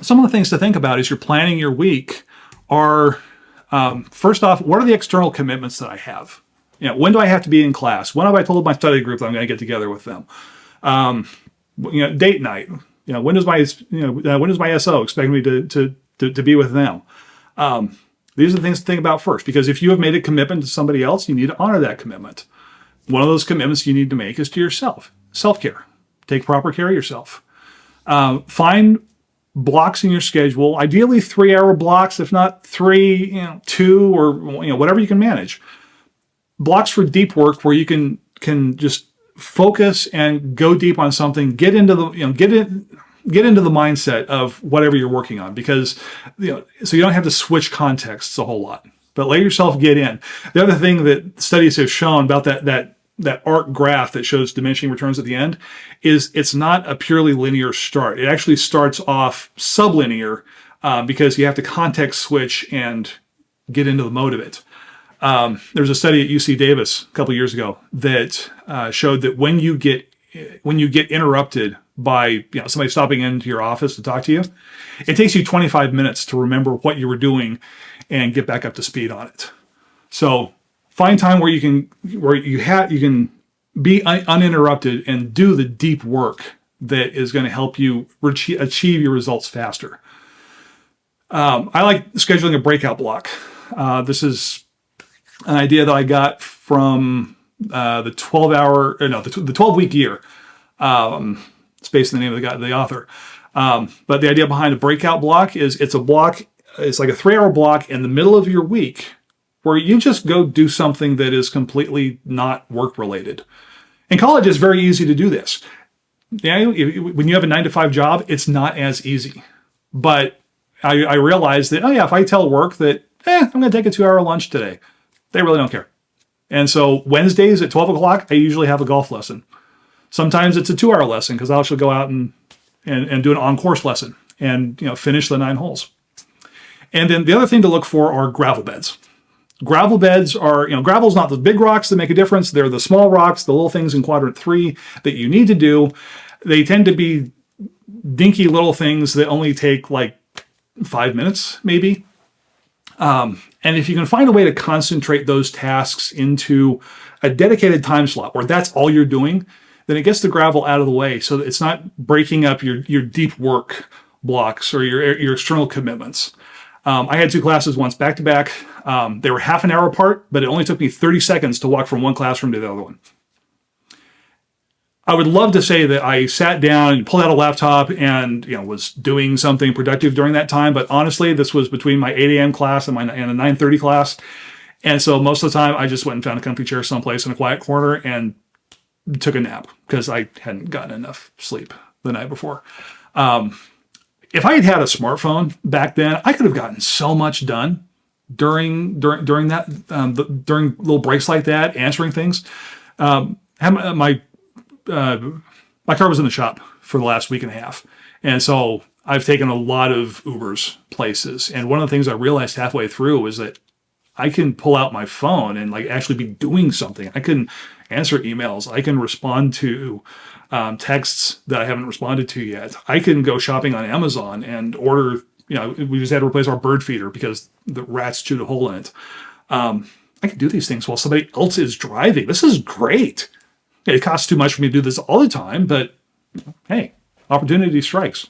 some of the things to think about as you're planning your week are, first off, what are the external commitments that I have? When do I have to be in class? When have I told my study group that I'm going to get together with them? Date night. When does my SO expect me to be with them? These are the things to think about first, because if you have made a commitment to somebody else, you need to honor that commitment. One of those commitments you need to make is to yourself. Self-care. Take proper care of yourself. Find blocks in your schedule, ideally 3-hour blocks, if not 3, 2, or whatever you can manage. Blocks for deep work where you can just focus and go deep on something. Get into the mindset of whatever you're working on, because so you don't have to switch contexts a whole lot. But let yourself get in. The other thing that studies have shown about that arc graph that shows diminishing returns at the end is it's not a purely linear start. It actually starts off sublinear because you have to context switch and get into the mode of it. There was a study at UC Davis a couple of years ago that showed that when you get interrupted by somebody stopping into your office to talk to you, it takes you 25 minutes to remember what you were doing and get back up to speed on it. So find time where you can be uninterrupted and do the deep work that is going to help you achieve your results faster. I like scheduling a breakout block. This is an idea that I got from the 12-week year. It's based on the name of the author. But the idea behind a breakout block is it's like a 3-hour block in the middle of your week where you just go do something that is completely not work related. In college, it's very easy to do this. When you have a 9-to-5 job, it's not as easy. But I realized that, if I tell work that, I'm going to take a 2-hour lunch today, they really don't care. And so Wednesdays at 12 o'clock, I usually have a golf lesson. Sometimes it's a 2-hour lesson because I'll actually go out and do an on-course lesson and finish the 9 holes. And then the other thing to look for are gravel beds. Gravel beds are, gravel's not the big rocks that make a difference. They're the small rocks, the little things in quadrant 3 that you need to do. They tend to be dinky little things that only take like 5 minutes, maybe. And if you can find a way to concentrate those tasks into a dedicated time slot where that's all you're doing, then it gets the gravel out of the way so that it's not breaking up your deep work blocks or your external commitments. I had 2 classes once back to back. They were half an hour apart, but it only took me 30 seconds to walk from one classroom to the other one. I would love to say that I sat down and pulled out a laptop and was doing something productive during that time, but honestly, this was between my 8 a.m. class and a 9:30 class. And so most of the time, I just went and found a comfy chair someplace in a quiet corner and took a nap because I hadn't gotten enough sleep the night before. If I had had a smartphone back then, I could have gotten so much done during that during little breaks like that, answering things. My car was in the shop for the last week and a half, and so I've taken a lot of Ubers places. And one of the things I realized halfway through was that I can pull out my phone and actually be doing something. I can answer emails. I can respond to texts that I haven't responded to yet. I can go shopping on Amazon and order. We just had to replace our bird feeder because the rats chewed a hole in it. I can do these things while somebody else is driving. This is great. It costs too much for me to do this all the time, but hey, opportunity strikes.